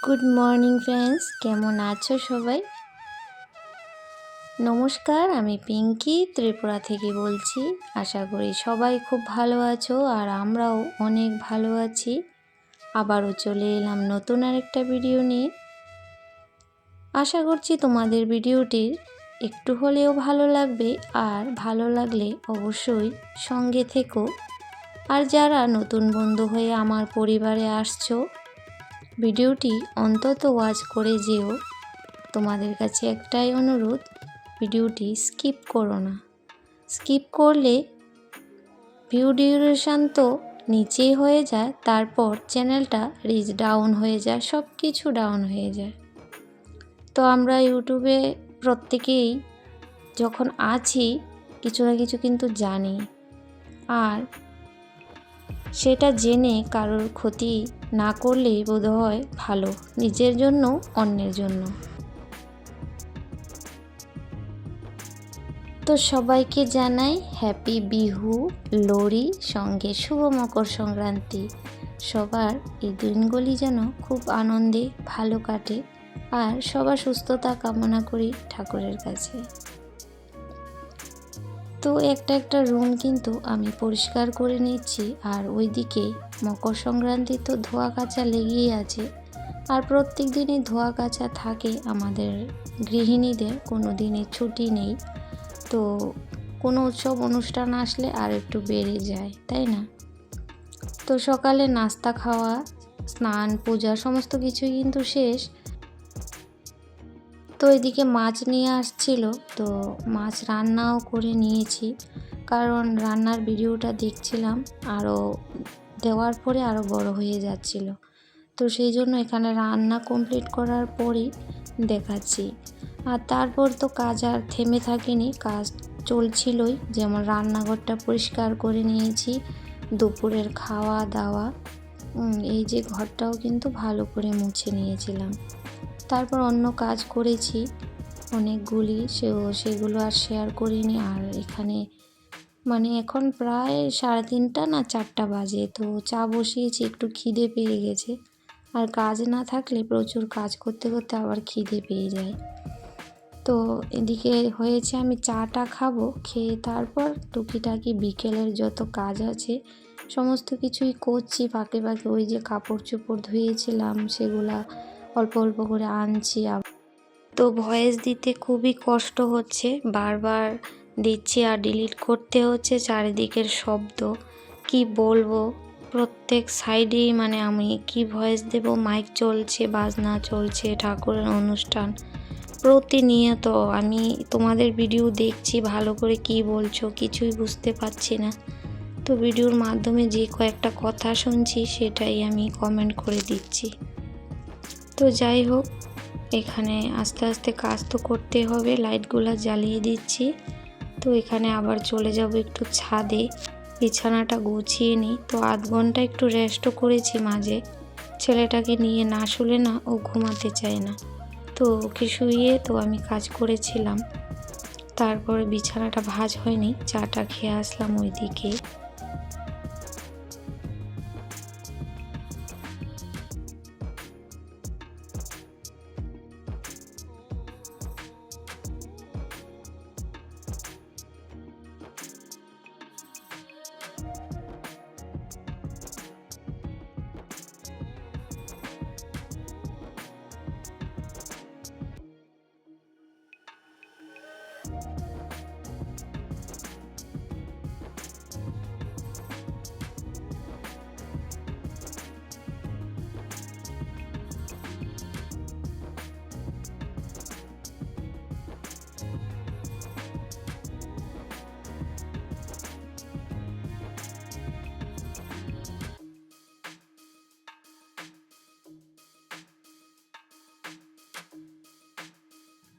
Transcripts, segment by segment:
Good morning friends, কেমন আছো সবাই? নমস্কার, আমি পিঙ্কি ত্রিপুরা থেকে বলছি। আশা করি সবাই খুব ভালো আছো আর আমরাও অনেক ভালো আছি। আবারও চলে এলাম নতুন আরেকটা ভিডিও নিয়ে। আশা করছি তোমাদের ভিডিওটির একটু হলেও ভালো লাগবে, আর ভালো লাগলে অবশ্যই সঙ্গে থেকো। আর যারা নতুন বন্ধু হয়ে আমার পরিবারে আসছো, ভিডিওটি অন্তত ওয়াচ করে যেও। তোমাদের কাছে একটাই অনুরোধ, ভিডিওটি স্কিপ করো না। স্কিপ করলে ভিউ ডিউরেশন তো নিচেই হয়ে যায়, তারপর চ্যানেলটা রিচ ডাউন হয়ে যায়, সব কিছু ডাউন হয়ে যায়। তো আমরা ইউটিউবে প্রত্যেকেই যখন আছি কিছু না কিছু কিন্তু জানি, আর সেটা জেনে কারোর ক্ষতি না করলেই বোধহয় ভালো, নিজের জন্য অন্যের জন্য। তো সবাইকে জানাই হ্যাপি বিহু, লোরি, সঙ্গে শুভ মকর সংক্রান্তি। সবার এই দিনগুলি যেন খুব আনন্দে ভালো কাটে, আর সবার সুস্থতা কামনা করি ঠাকুরের কাছে। তো একটা রুম কিন্তু আমি পরিষ্কার করে নিচ্ছি, আর ওইদিকে মকর সংক্রান্তি তো ধোয়া কাচা লেগেই আছে, আর প্রত্যেক দিনই ধোয়া কাচা থাকে আমাদের গৃহিণীদের, কোনো দিনে ছুটি নেই। তো কোনো উৎসব অনুষ্ঠান আসলে আর একটু বেড়ে যায়, তাই না? তো সকালে নাস্তা খাওয়া, স্নান, পূজা সমস্ত কিছুই কিন্তু শেষ। তো এদিকে মাছ নিয়ে আসছিল, তো মাছ রান্নাও করে নিয়েছি, কারণ রান্নার ভিডিওটা দেখছিলাম আরও দেওয়ার পরে আরও বড় হয়ে যাচ্ছিল। তো সেই জন্য এখানে রান্না কমপ্লিট করার পরই দেখাচ্ছি। আর তারপর তো কাজ আর থেমে থাকেনি, কাজ চলছিলই। যেমন রান্নাঘরটা পরিষ্কার করে নিয়েছি, দুপুরের খাওয়া দাওয়া, এই যে ঘরটাও কিন্তু ভালো করে মুছে নিয়েছিলাম। তারপর অন্য কাজ করেছি অনেকগুলি, সেগুলো আর শেয়ার করিনি। আর এখানে এখন প্রায় 3:30 না 4টা বাজে, তো চা বসিয়েছি, একটু খিদে পেয়ে গেছে। আর কাজ না থাকলে প্রচুর কাজ করতে করতে আবার খিদে পেয়ে যায়। তো এদিকে হয়েছে, আমি চাটা খাবো, খেয়ে তারপর টুকিটাকি বিকেলের যত কাজ আছে সমস্ত কিছুই করছি। ফাঁকে ফাঁকে ওই যে কাপড় চোপড় ধুয়েছিলাম সেগুলা অল্প অল্প করে আনছি। তো ভয়েস দিতে খুবই কষ্ট হচ্ছে, বারবার দিচ্ছি আর ডিলিট করতে হচ্ছে। চারিদিকের শব্দ কি বলবো, প্রত্যেক সাইডেই আমি কি ভয়েস দেব, মাইক চলছে, বাজনা চলছে, ঠাকুরের অনুষ্ঠান প্রতিনিয়ত। আমি তোমাদের ভিডিও দেখছি, ভালো করে কি বলছো কিছুই বুঝতে পারছি না। তো ভিডিওর মাধ্যমে যে কয়েকটা কথা শুনছি সেটাই আমি কমেন্ট করে দিচ্ছি। তো যাই হোক, এখানে আস্তে আস্তে কাজ তো করতে হবে, লাইটগুলো জ্বালিয়ে দিচ্ছি। তো এখানে আবার চলে যাব একটু ছাদে, বিছানাটা গুছিয়ে নিই। তো আধ ঘন্টা একটু রেস্টও করেছি মাঝে, ছেলেটাকে নিয়ে না শুলে না ও ঘুমাতে চায় না। তো ওকে শুইয়ে তো আমি কাজ করেছিলাম। তারপরে বিছানাটা ভাঁজ হয়নি, চাটা খেয়ে আসলাম ওইদিকে।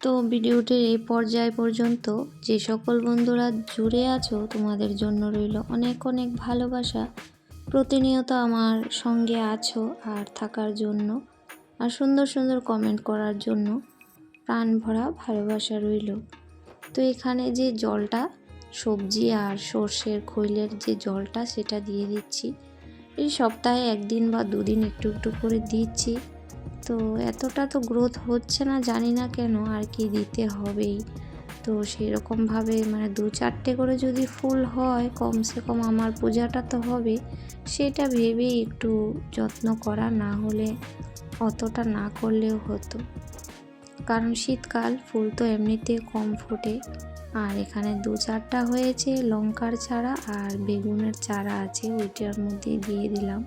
তো ভিডিওটির এই পর্যায় পর্যন্ত যে সকল বন্ধুরা জুড়ে আছো, তোমাদের জন্য রইল অনেক অনেক ভালোবাসা। প্রতিনিয়ত আমার সঙ্গে আছো আর থাকার জন্য, আর সুন্দর সুন্দর কমেন্ট করার জন্য প্রাণ ভরা ভালোবাসা রইল। তো এখানে যে জলটা, সবজি আর সর্ষের খৈলের যে জলটা, সেটা দিয়ে দিচ্ছি। এই সপ্তাহে 1 দিন বা 2 দিন একটু একটু করে দিচ্ছি। তো এতটা তো গ্রোথ হচ্ছে না, জানি না কেন, আর কি দিতে হবেই। তো সেরকমভাবে মানে 2-4টে করে যদি ফুল হয় কমসে কম আমার পূজাটা তো হবে, সেটা ভেবেই একটু যত্ন করা, না হলে অতটা না করলেও হতো। কারণ শীতকাল, ফুল তো এমনিতে কম ফোটে। আর এখানে 2-4টা হয়েছে লঙ্কার চারা, আর বেগুনের চারা আছে, ওইটার মধ্যে দিয়ে দিলাম।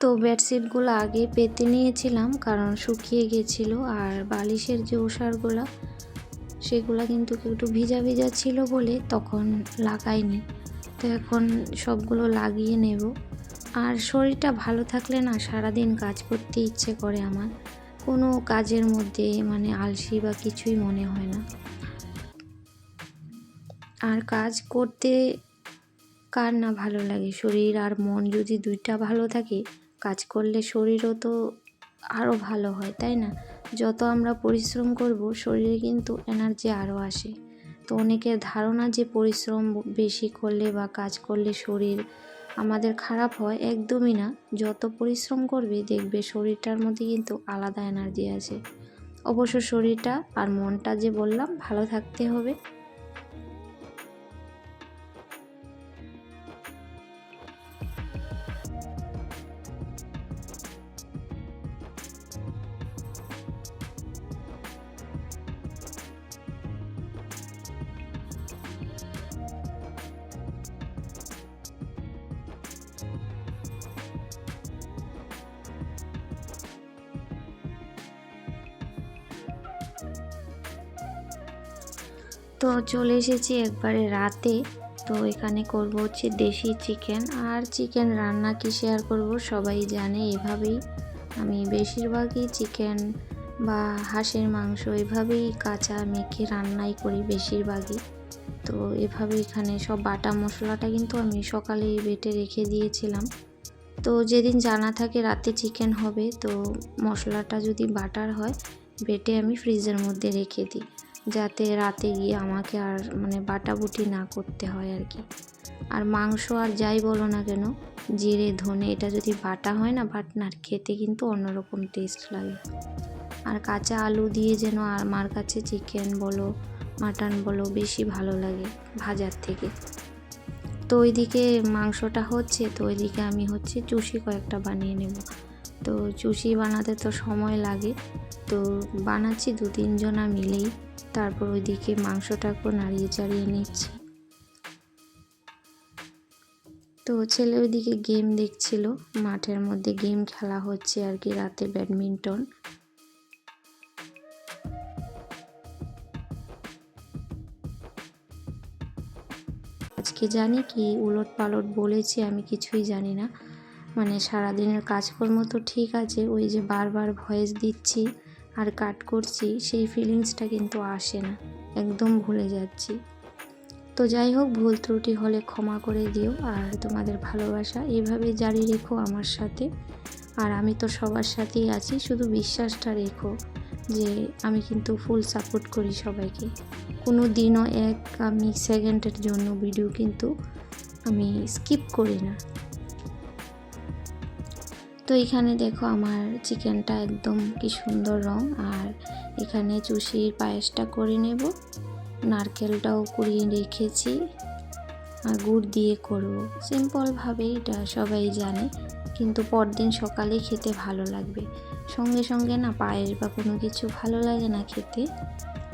তো বেডশিটগুলো আগে পেতে নিয়েছিলাম, কারণ শুকিয়ে গেছিলো। আর বালিশের যে ওষারগুলো, সেগুলো কিন্তু একটু ভিজা ভিজা ছিল বলে তখন লাগাইনি। তো এখন সবগুলো লাগিয়ে নেব। আর শরীরটা ভালো থাকলে না সারাদিন কাজ করতে ইচ্ছে করে আমার, কোনো কাজের মধ্যে মানে আলসি বা কিছুই মনে হয় না। আর কাজ করতে কার না ভালো লাগে, শরীর আর মন যদি দুইটা ভালো থাকে, কাজ করলে শরীরও তো আরও ভালো হয়, তাই না? যত আমরা পরিশ্রম করব শরীরে কিন্তু এনার্জি আরও আসে। তো অনেকের ধারণা যে পরিশ্রম বেশি করলে বা কাজ করলে শরীর আমাদের খারাপ হয়, একদমই না। যত পরিশ্রম করবে দেখবে শরীরটার মধ্যে কিন্তু আলাদা এনার্জি আছে। অবশ্য শরীরটা আর মনটা যে বললাম ভালো থাকতে হবে। তো চলে এসেছি একবারে রাতে। তো এখানে করব হচ্ছে দেশি চিকেন। আর চিকেন রান্না কি শেয়ার করব, সবাই জানে এভাবেই আমি বেশিরভাগই চিকেন বা হাঁসের মাংস এভাবেই কাঁচা মেখে রান্নাই করি বেশিরভাগই। তো এভাবে এখানে সব বাটা মশলাটা কিন্তু আমি সকালেই বেটে রেখে দিয়েছিলাম। তো যেদিন জানা থাকে রাতে চিকেন হবে, তো মশলাটা যদি বাটার হয় বেটে আমি ফ্রিজের মধ্যে রেখে দিই, যাতে রাতে গিয়ে আমাকে আর মানে বাটাবুটি না করতে হয় আর কি। আর মাংস আর যাই বলো না কেন, জিরে ধনে এটা যদি বাটা হয় না, বাটনার খেতে কিন্তু অন্যরকম টেস্ট লাগে। আর কাঁচা আলু দিয়ে যেন আমার কাছে চিকেন বলো মাটন বলো বেশি ভালো লাগে ভাজার থেকে। তো ওইদিকে মাংসটা হচ্ছে, তো ওইদিকে আমি হচ্ছে চুষি কয়েকটা বানিয়ে নেব। তো চুষি বানাতে তো সময় লাগে, তো বানাচ্ছি 2-3 জনা মিলেই। তারপর ওইদিকে মাংসটাকেও নাড়িয়ে চাড়িয়ে নিচ্ছি। তো ছেলে ওইদিকে গেম দেখছিল, মাঠের মধ্যে গেম খেলা হচ্ছে আর কি, রাতে ব্যাডমিন্টন। আজকে জানি কি উলট পালট বলেছি, আমি কিছুই জানি না। মানে সারাদিনের কাজকর্ম তো ঠিক আছে, ওই যে বারবার ভয়েস দিচ্ছি আর কাট করছি, সেই ফিলিংসটা কিন্তু আসে না, একদম ভুলে যাচ্ছি। তো যাই হোক, ভুল ত্রুটি হলে ক্ষমা করে দিও। আর তোমাদের ভালোবাসা এভাবে জারি রেখো আমার সাথে। আর আমি তো সবার সাথেই আছি, শুধু বিশ্বাসটা রেখো যে আমি কিন্তু ফুল সাপোর্ট করি সবাইকে। কোনো দিনও আমি সেকেন্ডের জন্য ভিডিও কিন্তু আমি স্কিপ করি না। তো এখানে দেখো আমার চিকেনটা একদম কি সুন্দর রং। আর এখানে চুষির পায়েসটা করে নেব, নারকেলটাও কুড়িয়ে রেখেছি, আর গুড় দিয়ে করব সিম্পলভাবে, এটা সবাই জানে, কিন্তু পরদিন সকালে খেতে ভালো লাগবে। সঙ্গে সঙ্গে না পায়েস বা কোনো কিছু ভালো লাগে না খেতে,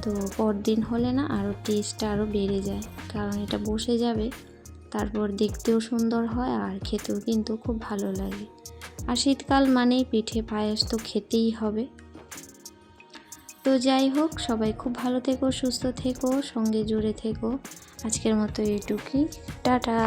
তো পরদিন হলে না আরও টেস্টটা আরও বেড়ে যায়, কারণ এটা বসে যাবে, তারপর দেখতেও সুন্দর হয় আর খেতেও কিন্তু খুব ভালো লাগে। আর শীতকাল মানেই পিঠে পায়েস তো খেতেই হবে। তো যাই হোক, সবাই খুব ভালো থেকো, সুস্থ থেকো, সঙ্গে জুড়ে থেকো। আজকের মতো এইটুকুই, টাটা।